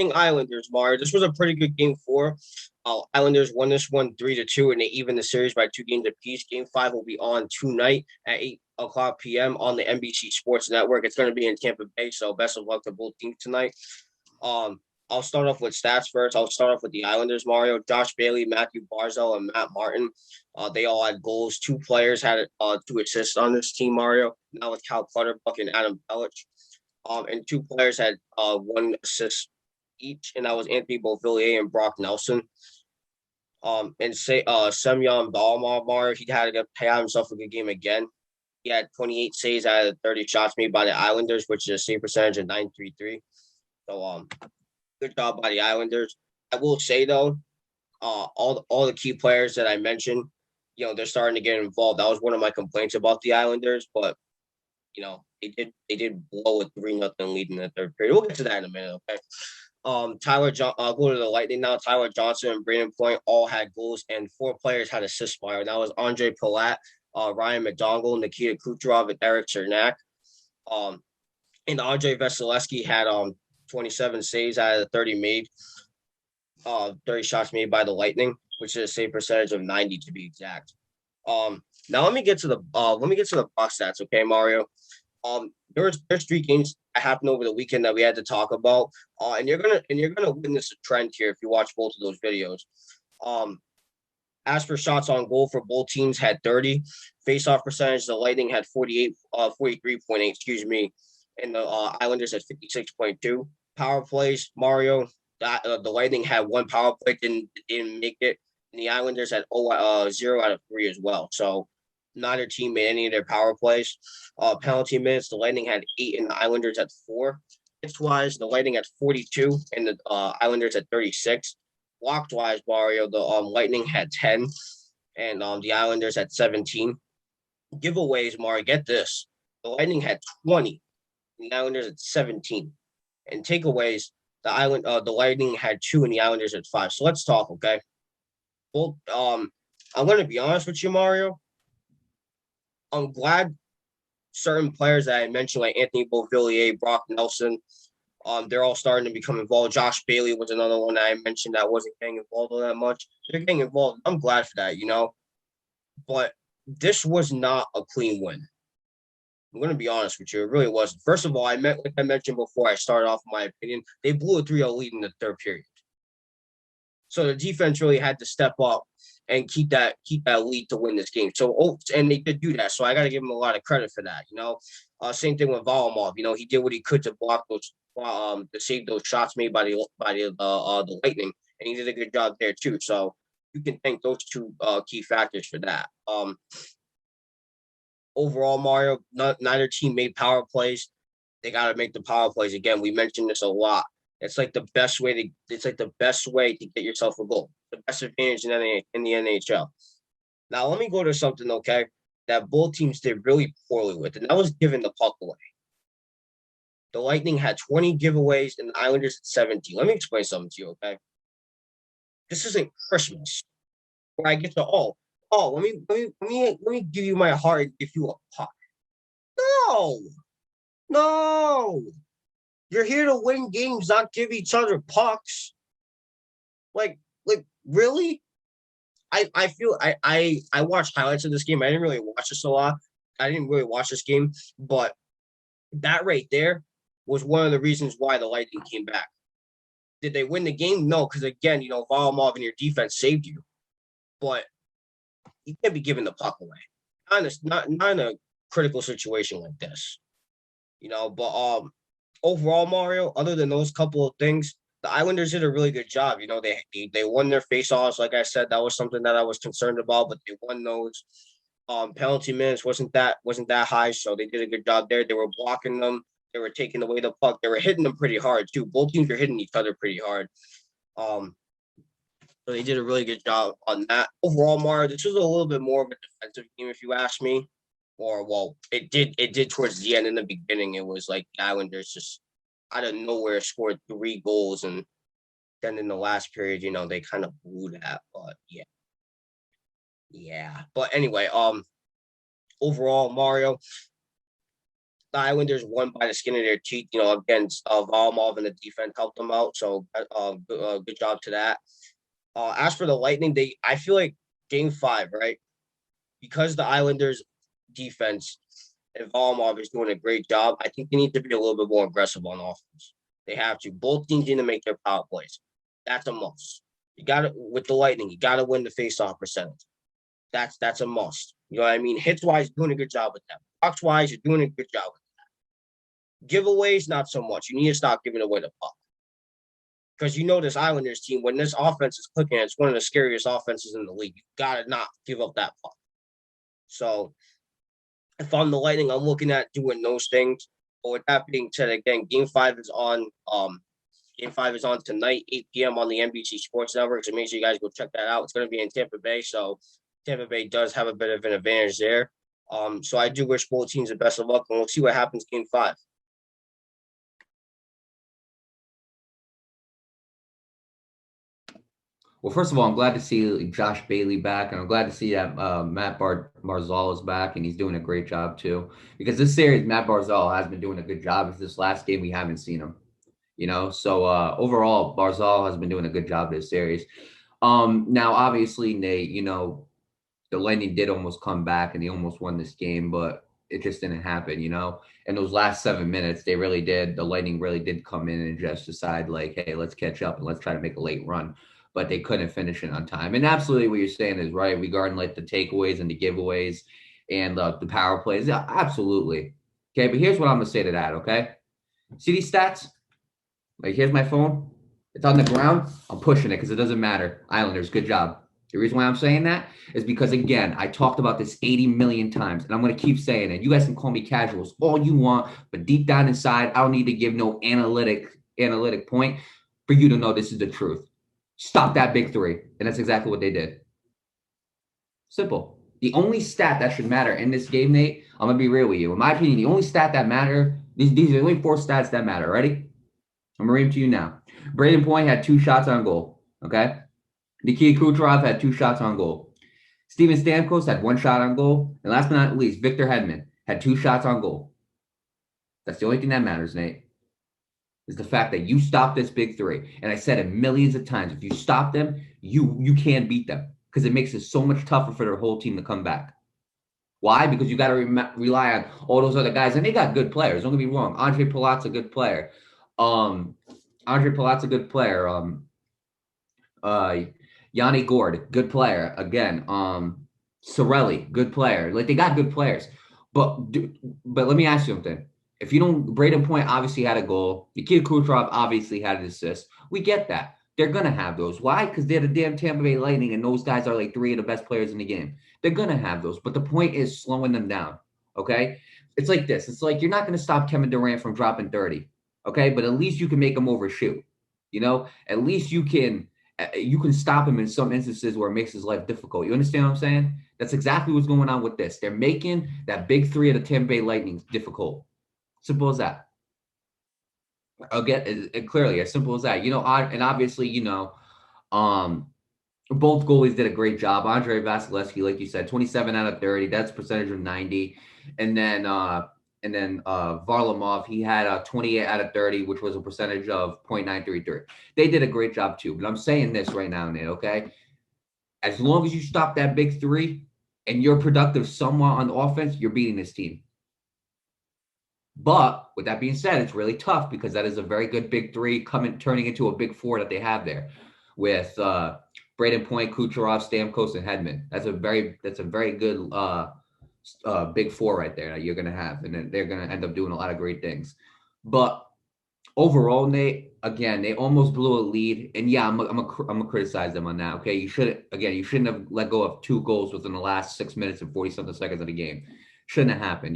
Lightning Islanders, Mario. This was a pretty good game four. Islanders won this one 3-2, and they evened the series by 2 games apiece. Game five will be on tonight at 8 o'clock p.m. on the NBC Sports Network. It's going to be in Tampa Bay, so best of luck to both teams tonight. I'll start off with stats first. I'll start off with the Islanders, Mario. Josh Bailey, Matthew Barzal, and Matt Martin. They all had goals. Two players had 2 assists on this team, Mario. Now with Cal Clutterbuck and Adam Pelech. And 2 players had 1 assist each, and that was Anthony Beauvillier and Brock Nelson. And say Semyon Balmar, Mario, he had himself a good game again. He had 28 saves out of the 30 shots made by the Islanders, which is a save percentage of 9.33. So good job by the Islanders. I will say though, all the key players that I mentioned, they're starting to get involved. That was one of my complaints about the Islanders, but they did blow a 3-0 lead in the third period. We'll get to that in a minute, okay? I'll go to the Lightning now. Tyler Johnson and Brayden Point all had goals, and 4 players had assists. And that was Andre Palat, Ryan McDonald, Nikita Kucherov, and Eric Cernak. And Andre Vasilevsky had 27 saves out of the 30 made, 30 shots made by the Lightning, which is a save percentage of 90 to be exact. Now let me get to the box stats, okay, Mario. There's 3 games that happened over the weekend that we had to talk about, and you're gonna witness a trend here if you watch both of those videos. As for shots on goal for both teams had 30. Face-off percentage, the Lightning had 43.8, excuse me, and the Islanders had 56.2. Power plays, Mario, the Lightning had 1 power play, didn't make it, and the Islanders had 0 out of 3 as well. So neither team made any of their power plays. Penalty minutes, the Lightning had 8 and the Islanders had 4. Hits-wise, the Lightning had 42 and the Islanders had 36. Blocked-wise, Mario, the Lightning had 10 and the Islanders had 17. Giveaways, Mario, get this. The Lightning had 20 and the Islanders had 17. And takeaways, the Lightning had 2 and the Islanders had 5. So let's talk, okay? Well, I'm going to be honest with you, Mario. I'm glad certain players that I mentioned, like Anthony Beauvillier, Brock Nelson, they're all starting to become involved. Josh Bailey was another one that I mentioned that wasn't getting involved all that much. They're getting involved. I'm glad for that, But this was not a clean win. I'm going to be honest with you. It really wasn't. First of all, like I mentioned before, I started off my opinion. They blew a 3-0 lead in the third period. So the defense really had to step up and keep that lead to win this game. So, and they did do that. So I got to give him a lot of credit for that. Same thing with Varlamov. He did what he could to block those, to save those shots made by the Lightning, and he did a good job there too. So you can thank those 2 key factors for that. Overall, Mario, neither team made power plays. They got to make the power plays again. We mentioned this a lot. It's like the best way to get yourself a goal. The best advantage in the NHL. Now let me go to something, okay, that both teams did really poorly with, and that was giving the puck away. The Lightning had 20 giveaways and the Islanders had 17. Let me explain something to you, okay? This isn't Christmas where I get to let me give you my heart and give you a puck. No. You're here to win games, not give each other pucks. Like really? I feel I watched highlights of this game. I didn't really watch this a lot. I didn't really watch this game, but that right there was one of the reasons why the Lightning came back. Did they win the game? No, because again, Varlamov and your defense saved you. But you can't be giving the puck away. Not in a critical situation like this. But overall, Mario, other than those couple of things, the Islanders did a really good job. They won their faceoffs. Like I said, that was something that I was concerned about, but they won those. Penalty minutes wasn't that high, so they did a good job there. They were blocking them. They were taking away the puck. They were hitting them pretty hard too. Both teams were hitting each other pretty hard. So they did a really good job on that. Overall, Mario, this was a little bit more of a defensive game, if you ask me. It did towards the end. In the beginning, it was like the Islanders just out of nowhere scored 3 goals, and then in the last period, they kind of blew that. But yeah. But anyway, overall, Mario, the Islanders won by the skin of their teeth, against Volmov, and the defense helped them out. So good job to that. As for the Lightning, I feel like game 5, right? Because the Islanders defense and Volmov is doing a great job, I think they need to be a little bit more aggressive on offense. They have to. Both teams need to make their power plays. That's a must. You got to with the Lightning. You got to win the faceoff percentage. That's a must. You know what I mean? Hits wise, doing a good job with them. Pucks wise, you're doing a good job with them. Giveaways, not so much. You need to stop giving away the puck. Because this Islanders team, when this offense is clicking, it's one of the scariest offenses in the league. You gotta not give up that puck. So if I'm the Lightning, I'm looking at doing those things. But with that being said, again, Game 5 is on. Game 5 is on tonight, 8 p.m. on the NBC Sports Network. So make sure you guys go check that out. It's going to be in Tampa Bay, so Tampa Bay does have a bit of an advantage there. So I do wish both teams the best of luck, and we'll see what happens Game 5. Well, first of all, I'm glad to see Josh Bailey back, and I'm glad to see that Matt Barzal is back, and he's doing a great job too. Because this series, Matt Barzal has been doing a good job. It's this last game we haven't seen him, So overall, Barzal has been doing a good job this series. Now, obviously, Nate, the Lightning did almost come back, and they almost won this game, but it just didn't happen. In those last 7 minutes, they really did. The Lightning really did come in and just decide, like, hey, let's catch up and let's try to make a late run. But they couldn't finish it on time. And absolutely what you're saying is right regarding like the takeaways and the giveaways and the power plays. Yeah, absolutely. Okay, but here's what I'm going to say to that, okay? See these stats? Like, here's my phone. It's on the ground. I'm pushing it because it doesn't matter. Islanders, good job. The reason why I'm saying that is because, again, I talked about this 80 million times, and I'm going to keep saying it. You guys can call me casuals all you want, but deep down inside, I don't need to give no analytic point for you to know this is the truth. Stop that big 3, and that's exactly what they did. Simple. The only stat that should matter in this game, Nate, I'm going to be real with you. In my opinion, the only stat that matter, these are the only 4 stats that matter. Ready? I'm going to read them to you now. Braden Point had 2 shots on goal, okay? Nikita Kucherov had 2 shots on goal. Steven Stamkos had 1 shot on goal. And last but not least, Victor Hedman had 2 shots on goal. That's the only thing that matters, Nate, is the fact that you stop this big 3. And I said it millions of times. If you stop them, you can beat them because it makes it so much tougher for their whole team to come back. Why? Because you got to rely on all those other guys. And they got good players. Don't get me wrong. Andre Palat's a good player. Yanni Gord, good player. Again, Sorelli, good player. Like, they got good players. But let me ask you something. If you don't, Braden Point obviously had a goal. Nikita Kucherov obviously had an assist. We get that. They're going to have those. Why? Because they're the damn Tampa Bay Lightning, and those guys are like 3 of the best players in the game. They're going to have those. But the point is slowing them down, okay? It's like this. It's like you're not going to stop Kevin Durant from dropping 30, okay? But at least you can make him overshoot. At least you can stop him in some instances where it makes his life difficult. You understand what I'm saying? That's exactly what's going on with this. They're making that big 3 of the Tampa Bay Lightning difficult. Simple as that. I'll get it clearly as simple as that. And obviously, both goalies did a great job. Andrei Vasilevsky, like you said, 27 out of 30. That's a percentage of 90. And then Varlamov, he had a 28 out of 30, which was a percentage of .933. They did a great job too. But I'm saying this right now, Nate, okay? As long as you stop that big 3 and you're productive somewhat on offense, you're beating this team. But with that being said, it's really tough because that is a very good big 3 turning into a big 4 that they have there with Braden Point, Kucherov, Stamkos, and Hedman. That's a very good big 4 right there that you're going to have, and then they're going to end up doing a lot of great things. But overall, Nate, again, they almost blew a lead, and yeah, I'm gonna criticize them on that. Okay, you shouldn't have let go of 2 goals within the last 6 minutes and 40-something seconds of the game. Shouldn't have happened,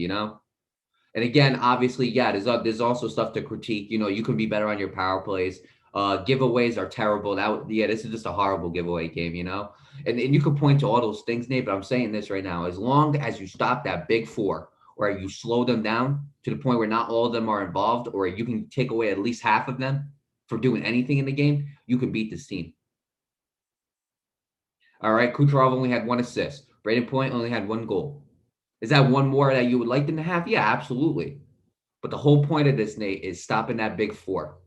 And again, obviously, yeah, there's also stuff to critique. You can be better on your power plays. Giveaways are terrible. This is just a horrible giveaway game, And you can point to all those things, Nate, but I'm saying this right now. As long as you stop that big 4, or you slow them down to the point where not all of them are involved, or you can take away at least half of them from doing anything in the game, you can beat this team. All right, Kucherov only had 1 assist. Braden Point only had 1 goal. Is that 1 more that you would like them to have? Yeah, absolutely. But the whole point of this, Nate, is stopping that big four,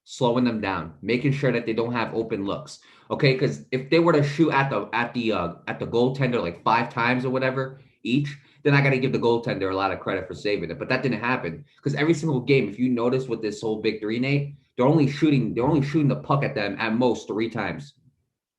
slowing them down, making sure that they don't have open looks. Okay, because if they were to shoot at the goaltender like 5 times or whatever each, then I got to give the goaltender a lot of credit for saving it. But that didn't happen because every single game, if you notice with this whole big three, Nate, they're only shooting the puck at them at most 3 times.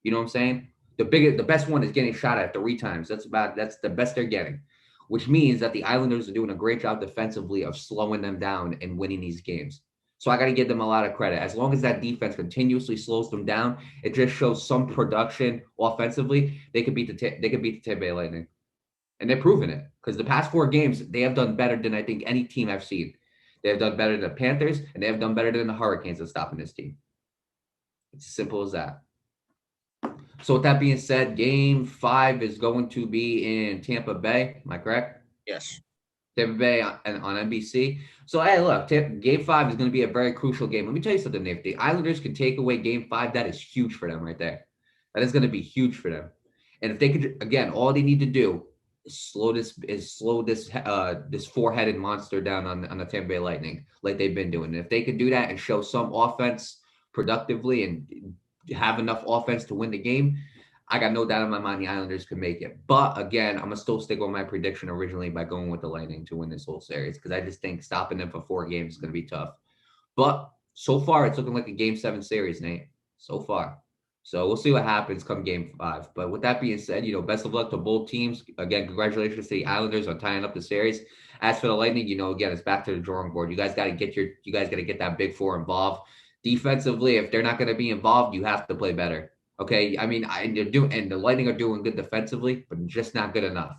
You know what I'm saying? The best one is getting shot at 3 times. That's the best they're getting, which means that the Islanders are doing a great job defensively of slowing them down and winning these games. So I got to give them a lot of credit. As long as that defense continuously slows them down, it just shows some production offensively. They could beat the Tampa Bay Lightning, and they're proving it because the past 4 games they have done better than I think any team I've seen. They have done better than the Panthers, and they have done better than the Hurricanes at stopping this team. It's as simple as that. So with that being said, Game 5 is going to be in Tampa Bay. Am I correct? Yes. Tampa Bay on NBC. So hey, look, Game 5 is going to be a very crucial game. Let me tell you something. If the Islanders can take away Game 5, that is huge for them right there. That is going to be huge for them. And if they could, again, all they need to do is slow this four-headed monster down on the Tampa Bay Lightning like they've been doing. And if they could do that and show some offense productively and have enough offense to win the game, I got no doubt in my mind the Islanders could make it. But again, I'm gonna still stick with my prediction originally by going with the Lightning to win this whole series because I just think stopping them for 4 games is gonna be tough. But so far, it's looking like a Game 7 series, Nate. So far. So we'll see what happens come Game 5. But with that being said, best of luck to both teams. Again, congratulations to the Islanders on tying up the series. As for the Lightning, again, it's back to the drawing board. You guys got to get that big four involved. Defensively, if they're not going to be involved, you have to play better. Okay, I mean, and the Lightning are doing good defensively, but just not good enough.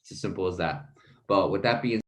It's as simple as that. But with that being